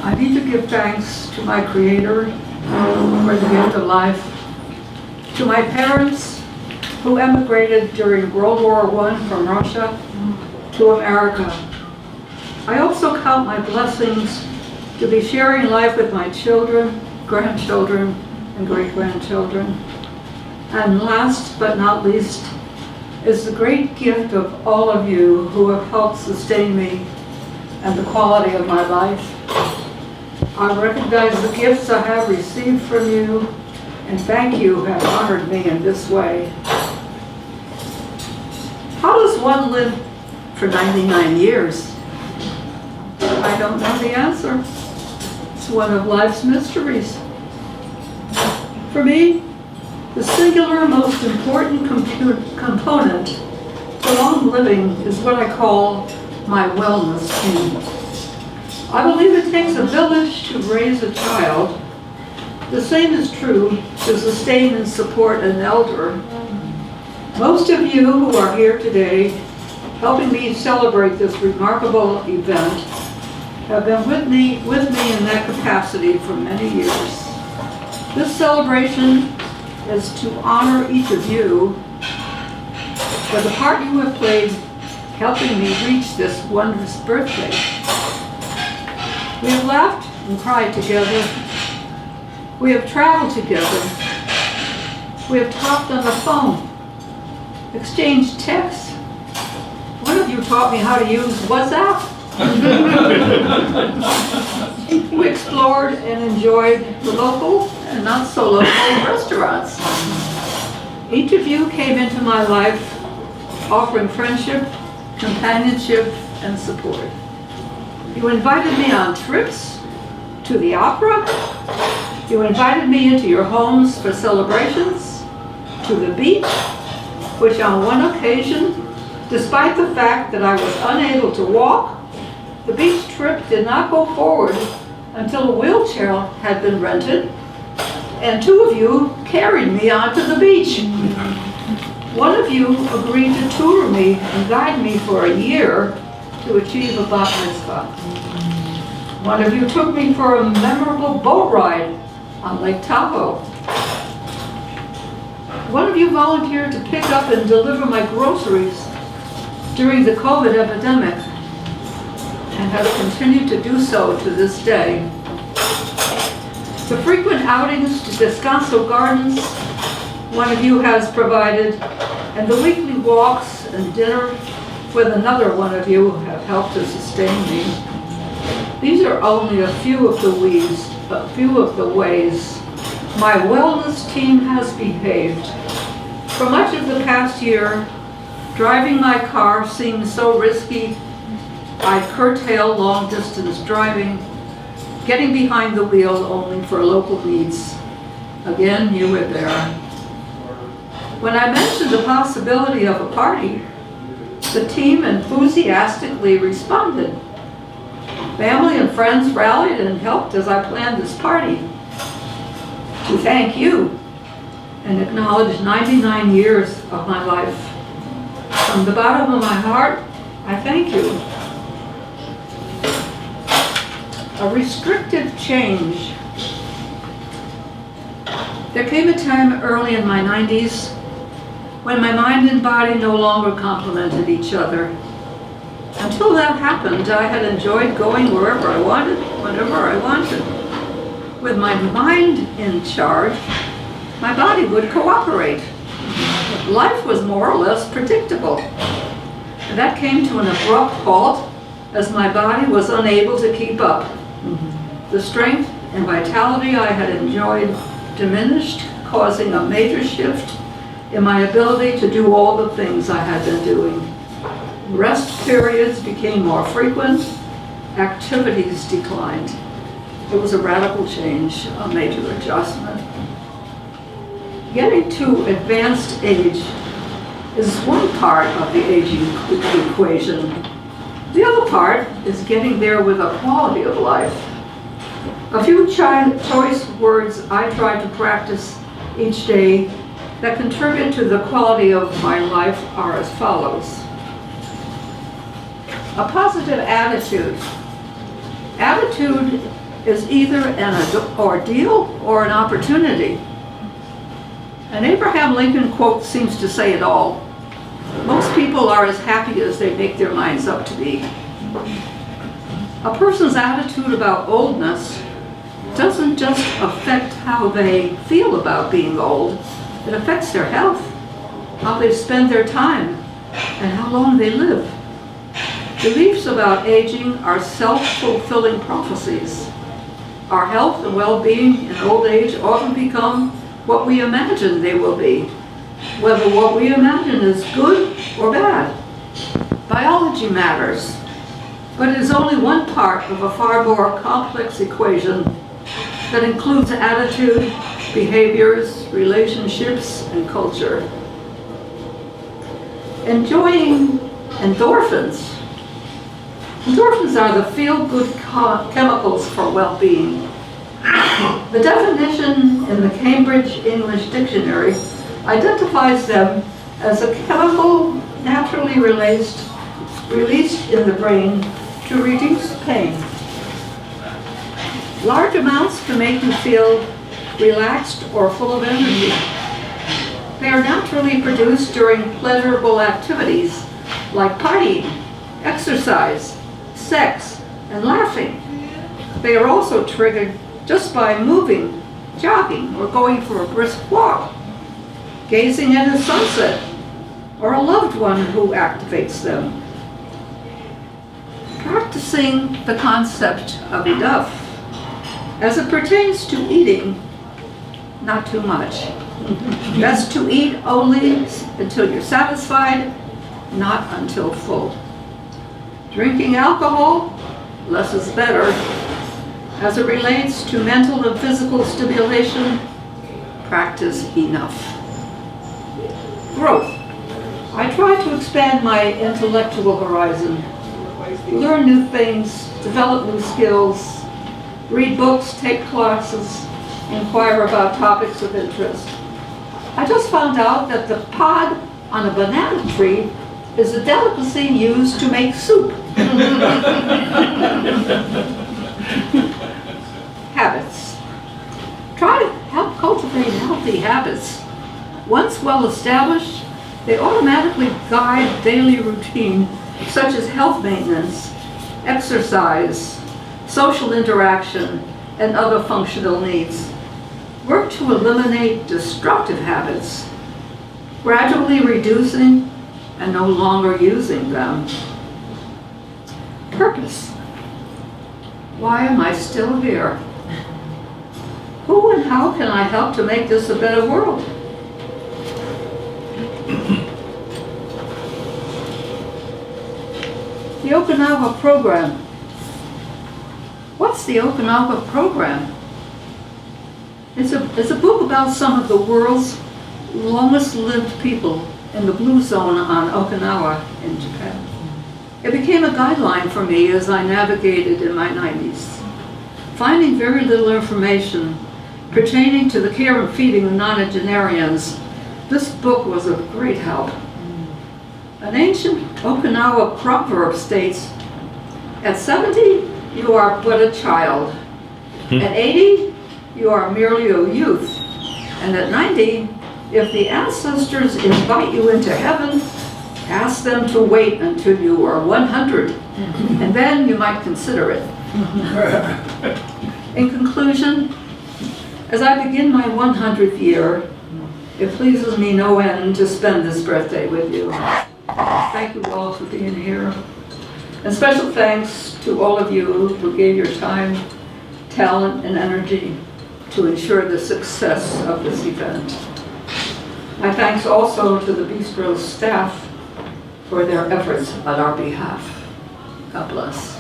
I need to give thanks to my Creator for the gift of life, to my parents who emigrated during World War I from Russia to America. I also count my blessings to be sharing life with my children, grandchildren, and great-grandchildren. And last but not least is the great gift of all of you who have helped sustain me and the quality of my life. I recognize the gifts I have received from you, and thank you have honored me in this way. How does one live for 99 years? I don't know the answer. It's one of life's mysteries. For me, the singular most important component to long living is what I call my wellness team. I believe it takes a village to raise a child. The same is true to sustain and support an elder. Most of you who are here today, helping me celebrate this remarkable event, have been with me in that capacity for many years. This celebration is to honor each of you for the part you have played helping me reach this wondrous birthday. We have laughed and cried together. We have traveled together. We have talked on the phone, exchanged texts. One of you taught me how to use WhatsApp. We explored and enjoyed the local and not so local restaurants. Each of you came into my life offering friendship, companionship, and support. You invited me on trips to the opera. You invited me into your homes for celebrations, to the beach, which on one occasion, despite the fact that I was unable to walk, the beach trip did not go forward until a wheelchair had been rented, and two of you carried me onto the beach. One of you agreed to tutor me and guide me for a year to achieve a bat mitzvah. One of you took me for a memorable boat ride on Lake Tahoe. One of you volunteered to pick up and deliver my groceries during the COVID epidemic, and has continued to do so to this day. The frequent outings to Descanso Gardens, one of you has provided, and the weekly walks and dinner with another one of you have helped to sustain me. These are only a few of the ways my wellness team has behaved. For much of the past year, driving my car seemed so risky. I curtailed long-distance driving, getting behind the wheel only for local needs. Again, you were there. When I mentioned the possibility of a party, the team enthusiastically responded. Family and friends rallied and helped as I planned this party. To thank you and acknowledge 99 years of my life. From the bottom of my heart, I thank you. A restrictive change. There came a time early in my 90s when my mind and body no longer complemented each other. Until that happened, I had enjoyed going wherever I wanted, whenever I wanted. With my mind in charge, my body would cooperate. Life was more or less predictable. And that came to an abrupt halt as my body was unable to keep up. The strength and vitality I had enjoyed diminished, causing a major shift in my ability to do all the things I had been doing. Rest periods became more frequent, activities declined. It was a radical change, a major adjustment. Getting to advanced age is one part of the aging equation. The other part is getting there with a quality of life. A few choice words I try to practice each day that contribute to the quality of my life are as follows. A positive attitude. Attitude is either an ordeal or an opportunity. An Abraham Lincoln quote seems to say it all. Most people are as happy as they make their minds up to be. A person's attitude about oldness doesn't just affect how they feel about being old, it affects their health, how they spend their time, and how long they live. Beliefs about aging are self-fulfilling prophecies. Our health and well-being in old age often become what we imagine they will be, whether what we imagine is good or bad. Biology matters, but it is only one part of a far more complex equation that includes attitude, behaviors, relationships, and culture. Enjoying endorphins. Endorphins are the feel-good chemicals for well-being. The definition in the Cambridge English Dictionary identifies them as a chemical naturally released in the brain to reduce pain. Large amounts can make you feel relaxed or full of energy. They are naturally produced during pleasurable activities like partying, exercise, sex, and laughing. They are also triggered just by moving, jogging, or going for a brisk walk, gazing at a sunset, or a loved one who activates them. Practicing the concept of enough as it pertains to eating, not too much. Best to eat only until you're satisfied, not until full. Drinking alcohol, less is better. As it relates to mental and physical stimulation, practice enough. Growth. I try to expand my intellectual horizon, learn new things, develop new skills, read books, take classes, inquire about topics of interest. I just found out that the pod on a banana tree is a delicacy used to make soup. Habits. Try to help cultivate healthy habits. Once well established, they automatically guide daily routine, such as health maintenance, exercise, social interaction, and other functional needs. Work to eliminate destructive habits, gradually reducing and no longer using them. Purpose. Why am I still here? Who and how can I help to make this a better world? The Okinawa Program. What's the Okinawa Program? It's a book about some of the world's longest lived people in the blue zone on Okinawa in Japan. It became a guideline for me as I navigated in my 90s. Finding very little information pertaining to the care and feeding of nonagenarians, this book was of great help. An ancient Okinawa proverb states, at 70, you are but a child. At 80, you are merely a youth. And at 90, if the ancestors invite you into heaven, ask them to wait until you are 100, and then you might consider it. In conclusion, as I begin my 100th year, it pleases me no end to spend this birthday with you. Thank you all for being here. And special thanks to all of you who gave your time, talent, and energy to ensure the success of this event. My thanks also to the Bistro's staff for their efforts on our behalf. God bless.